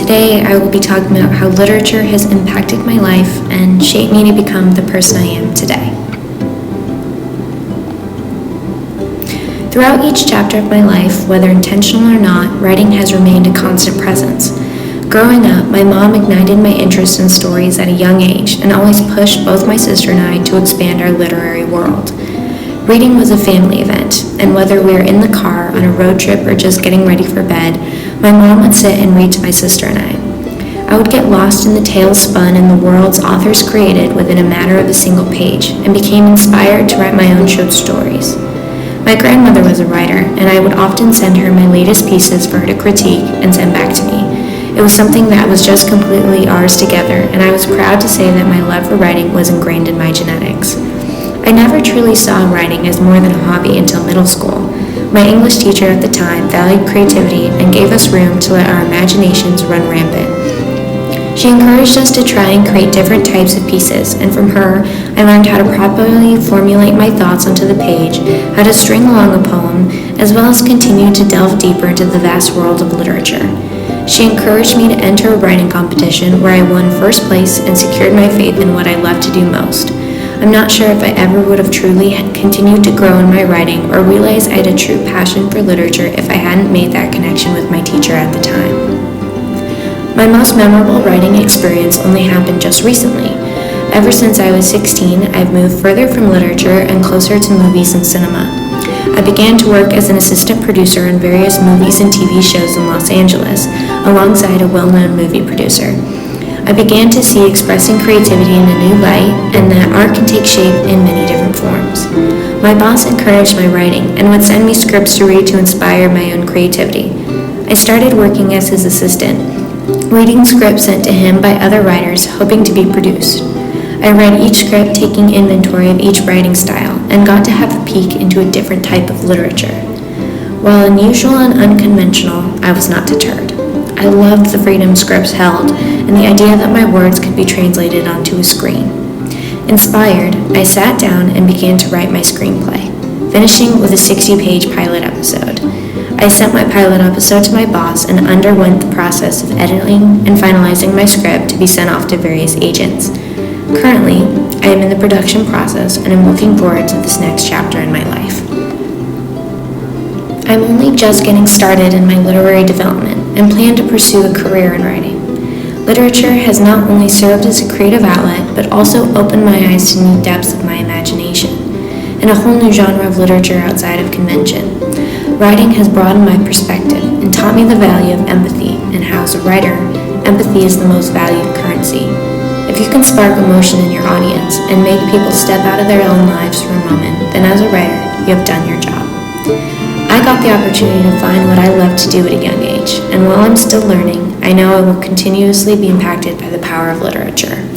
Today, I will be talking about how literature has impacted my life and shaped me to become the person I am today. Throughout each chapter of my life, whether intentional or not, writing has remained a constant presence. Growing up, my mom ignited my interest in stories at a young age and always pushed both my sister and I to expand our literary world. Reading was a family event, and whether we were in the car, on a road trip, or just getting ready for bed, my mom would sit and read to my sister and I. I would get lost in the tales spun in the worlds authors created within a matter of a single page, and became inspired to write my own short stories. My grandmother was a writer, and I would often send her my latest pieces for her to critique and send back to me. It was something that was just completely ours together, and I was proud to say that my love for writing was ingrained in my genetics. I never truly saw writing as more than a hobby until middle school. My English teacher at the time valued creativity and gave us room to let our imaginations run rampant. She encouraged us to try and create different types of pieces, and from her, I learned how to properly formulate my thoughts onto the page, how to string along a poem, as well as continue to delve deeper into the vast world of literature. She encouraged me to enter a writing competition where I won first place and secured my faith in what I love to do most. I'm not sure if I ever would have truly continued to grow in my writing or realized I had a true passion for literature if I hadn't made that connection with my teacher at the time. My most memorable writing experience only happened just recently. Ever since I was 16, I've moved further from literature and closer to movies and cinema. I began to work as an assistant producer on various movies and TV shows in Los Angeles, alongside a well-known movie producer. I began to see expressing creativity in a new light, and that art can take shape in many different forms. My boss encouraged my writing and would send me scripts to read to inspire my own creativity. I started working as his assistant, reading scripts sent to him by other writers, hoping to be produced. I read each script, taking inventory of each writing style, and got to have a peek into a different type of literature. While unusual and unconventional, I was not deterred. I loved the freedom scripts held, and the idea that my words could be translated onto a screen. Inspired, I sat down and began to write my screenplay, finishing with a 60-page pilot episode. I sent my pilot episode to my boss and underwent the process of editing and finalizing my script to be sent off to various agents. Currently, I am in the production process and am looking forward to this next chapter in my life. I'm only just getting started in my literary development and plan to pursue a career in writing. Literature has not only served as a creative outlet, but also opened my eyes to new depths of my imagination, and a whole new genre of literature outside of convention. Writing has broadened my perspective and taught me the value of empathy, and how, as a writer, empathy is the most valued currency. If you can spark emotion in your audience and make people step out of their own lives for a moment, then as a writer, you have done your job. I got the opportunity to find what I love to do at a young age, and while I'm still learning, I know I will continuously be impacted by the power of literature.